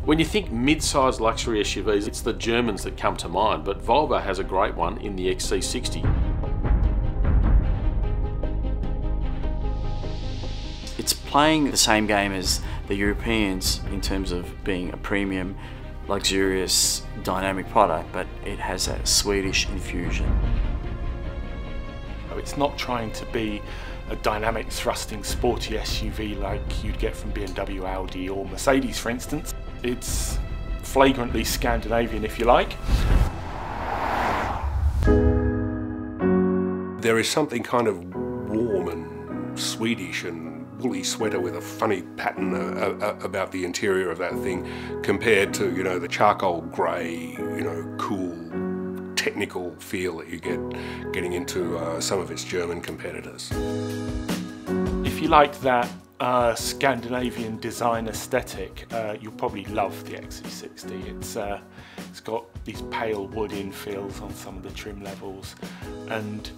When you think mid-sized luxury SUVs, it's the Germans that come to mind, but Volvo has a great one in the XC60. It's playing the same game as the Europeans in terms of being a premium, luxurious, dynamic product, but it has that Swedish infusion. It's not trying to be a dynamic thrusting sporty SUV like you'd get from BMW, Audi or Mercedes, for instance. It's flagrantly Scandinavian, if you like. There is something kind of warm and Swedish and woolly sweater with a funny pattern about the interior of that thing compared to, you know, the charcoal grey, you know, cool, technical feel that you get getting into some of its German competitors. If you like that Scandinavian design aesthetic, you'll probably love the XC60. It's got these pale wood infills on some of the trim levels and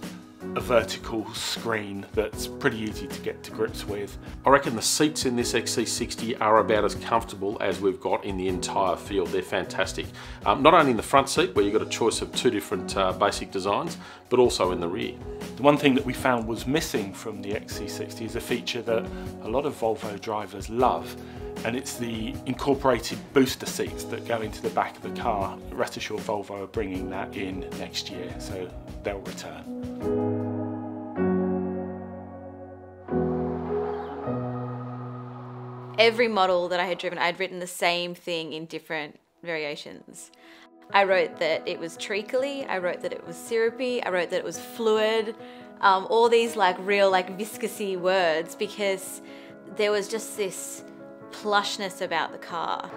a vertical screen that's pretty easy to get to grips with. I reckon the seats in this XC60 are about as comfortable as we've got in the entire field. They're fantastic. Not only in the front seat, where you've got a choice of two different basic designs, but also in the rear. The one thing that we found was missing from the XC60 is a feature that a lot of Volvo drivers love, and it's the incorporated booster seats that go into the back of the car. Rest assured Volvo are bringing that in next year, so they'll return. Every model that I had driven, I'd written the same thing in different variations. I wrote that it was treacly, I wrote that it was syrupy, I wrote that it was fluid, all these like real like viscousy words, because there was just this plushness about the car.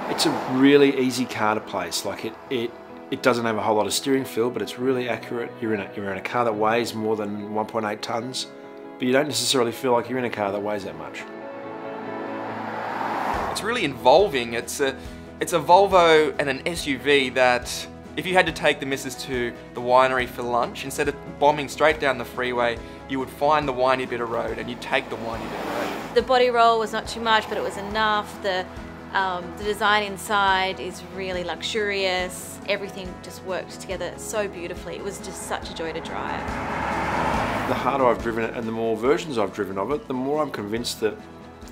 It's a really easy car to place. Like it doesn't have a whole lot of steering feel, but it's really accurate. You're in a car that weighs more than 1.8 tons, but you don't necessarily feel like you're in a car that weighs that much. It's really involving. It's a Volvo and an SUV that if you had to take the missus to the winery for lunch, instead of bombing straight down the freeway, you would find the windy bit of road and you'd take the windy bit of road. The body roll was not too much, but it was enough. The design inside is really luxurious. Everything just worked together so beautifully. It was just such a joy to drive. The harder I've driven it and the more versions I've driven of it, the more I'm convinced that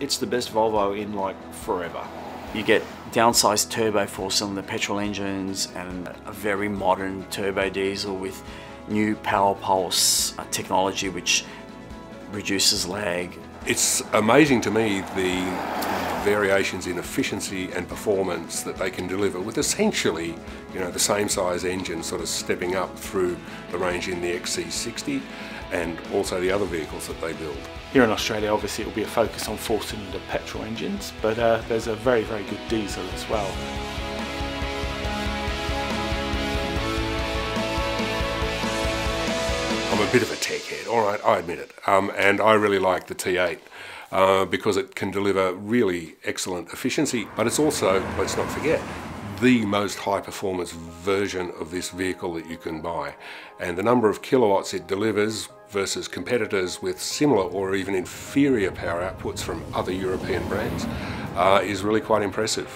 it's the best Volvo in like forever. You get downsized turbo four-cylinder petrol engines and a very modern turbo diesel with new power pulse technology which reduces lag. It's amazing to me the variations in efficiency and performance that they can deliver with essentially, you know, the same size engine sort of stepping up through the range in the XC60 and also the other vehicles that they build. Here in Australia, obviously, it will be a focus on four-cylinder petrol engines, but there's a very, very good diesel as well. I'm a bit of a tech head, all right, I admit it, and I really like the T8 because it can deliver really excellent efficiency, but it's also, let's not forget, the most high-performance version of this vehicle that you can buy. And the number of kilowatts it delivers versus competitors with similar or even inferior power outputs from other European brands is really quite impressive.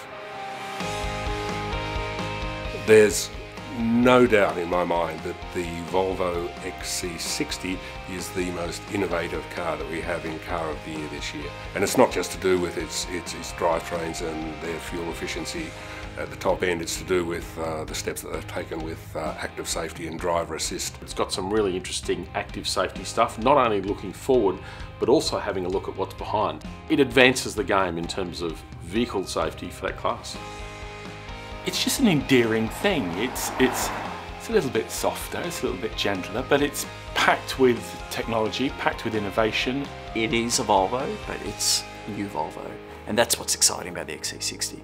There's no doubt in my mind that the Volvo XC60 is the most innovative car that we have in Car of the Year this year. And it's not just to do with its drivetrains and their fuel efficiency at the top end, it's to do with the steps that they've taken with active safety and driver assist. It's got some really interesting active safety stuff, not only looking forward, but also having a look at what's behind. It advances the game in terms of vehicle safety for that class. It's just an endearing thing. It's a little bit softer, it's a little bit gentler, but it's packed with technology, packed with innovation. It is a Volvo, but it's new Volvo, and that's what's exciting about the XC60.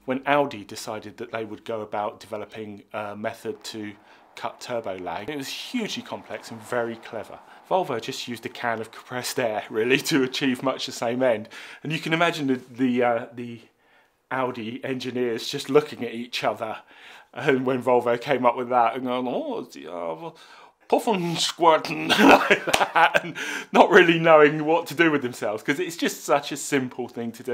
When Audi decided that they would go about developing a method to cut turbo lag, it was hugely complex and very clever. Volvo just used a can of compressed air, really, to achieve much the same end. And you can imagine the Audi engineers just looking at each other and when Volvo came up with that and going, oh, puffing, squirting like that, and not really knowing what to do with themselves, because it's just such a simple thing to do.